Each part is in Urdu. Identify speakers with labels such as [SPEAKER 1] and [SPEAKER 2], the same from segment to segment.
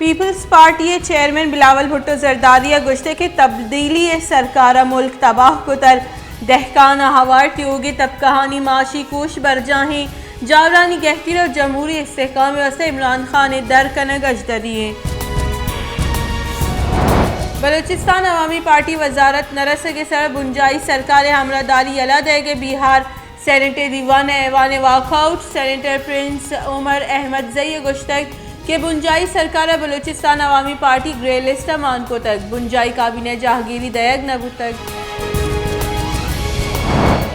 [SPEAKER 1] پیپلز پارٹی چیئرمین بلاول بھٹو زرداری گشتے کے تبدیلی سرکار ملک تباہ کتر دہقان ہوار تیوگی تب کہانی معاشی کوش برجاہیں جاورانی گہتیر اور جمہوری استحکام واسطے عمران خان در کنگ اجدریے بلوچستان عوامی پارٹی وزارت نرس کے سر بنجائی سرکار ہمراہداری یلا دے گے بہار سینیٹر دیوان ایوان واک آؤٹ سینیٹر پرنس عمر احمد زئی گشتگ کہ بنجائی سرکار بلوچستان عوامی پارٹی گرے لسٹ مان کو تک بنجائی کابینہ جہانگیری دیگ نبو تک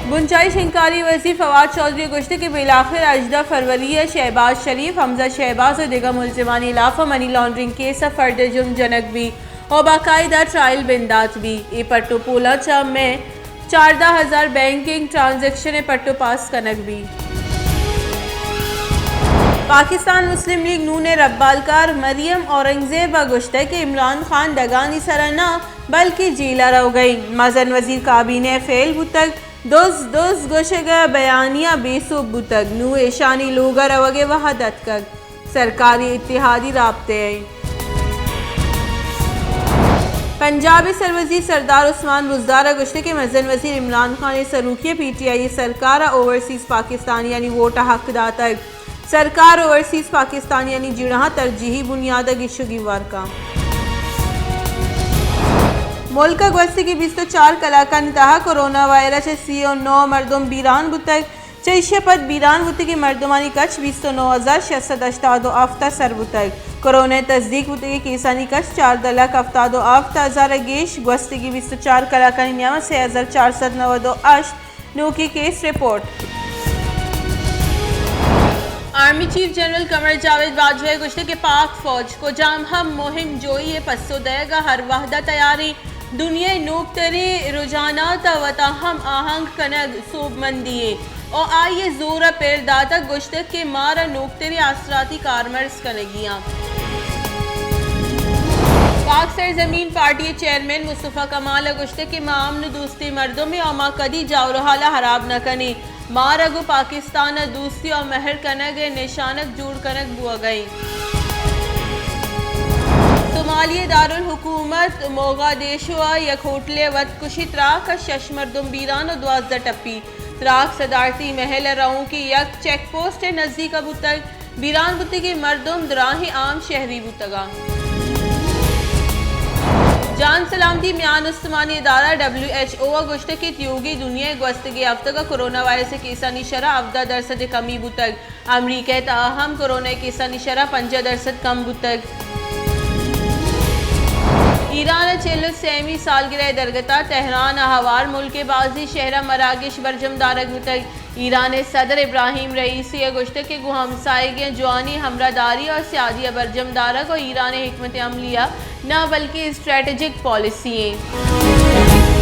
[SPEAKER 1] بنجائی شنکاری وزیر فواد چودھری گشتے کے بالآخر 18 فروری شہباز شریف حمزہ شہباز اور دیگر ملزمانی علاوہ منی لانڈرنگ کیس فرد جرم جنک بھی اور باقاعدہ ٹرائل بندات بھی ای پٹو پولا چام میں 14,000 بینکنگ ٹرانزیکشن پٹو پاس کنک بھی پاکستان مسلم لیگ نون ربالکار مریم اورنگزیب گشتے کہ عمران خان دگانی سرنا بلکہ جیلا رو گئی مازن وزیر کابینہ فیل بتگ دوز گوشگا بیانیہ بیسو بتگ نو ایشانی لوگا روگے وحدت کگ سرکاری اتحادی رابطے پنجاب سروزی سردار عثمان بزدار گشتے کے مزن وزیر عمران خان سروکی پی ٹی آئی سرکار اوورسیز پاکستان یعنی ووٹ حق داتگ سرکار اوورسیز پاکستان یعنی جڑہاں ترجیحی بنیادہ گشگی وارکا ملک گوستی کی 24 کلاکان انتہا کرونا وائرس 39 مردم بیران بتگ چیشہ پت بیران بتے کی مردمانی کچھ 29,680 آفتہ سر بتگ کرونا تصدیق بتے کی کیسانی کچھ 4,70,000 آفتہ ہزار گیش گوستی کی 24 کلاکان نیامہ 6,492 نو کی case report army chief general Qamar Javed Bajwa گشتے کے پاک فوج کو جام ہم مہم جوئی پسو دے گا ہر وحدہ تیاری دنیا نوک تری رجحانات و تاہم آہنگ کنگ صوب مندیے اور آئیے زور پیر داتا گشتے کے مارا نوک تری آسراتی کارمرز کنگیاں پاک سرزمین پارٹی چیئرمین مصطفیٰ کمال گشتے کے معامن دوستی مردوں میں اور ماں کدی جاور حالہ حراب نہ کنے مارگو پاکستان دوستی اور مہر کنگ نشانک جوڑ کنگ بوا گئی صومالیہ دارالحکومت موغادیشو یک ہوٹلے ود کشی تراک شش مردم بیران اور 12 ٹپی تراک صدارتی محل رہوں کی یک چیک پوسٹ نزدیک بتگ بیران بتے کی مردم دراہ عام شہری بتگا جان سلامتی میان استمانی ادارہ WHO گشتے کی تیوگی دنیا گوستگی ہفتہ کا کرونا وائرس کیسانی شرح 17% کمی بتگ امریکہ تاہم کرونا کیسانی شرح 5% کم بتگ ایران 43 سالگرہ درگتا تہران ہوار ملک بازی شہرہ مراکش برجم دارک بتگ ایران صدر ابراہیم رئیسی گشتے کے گو ہمسائیگیں جوانی ہمراہداری اور سیادی برجم دارک اور ایران حکمت عملیہ نہ بلکہ اسٹریٹجک پالیسییں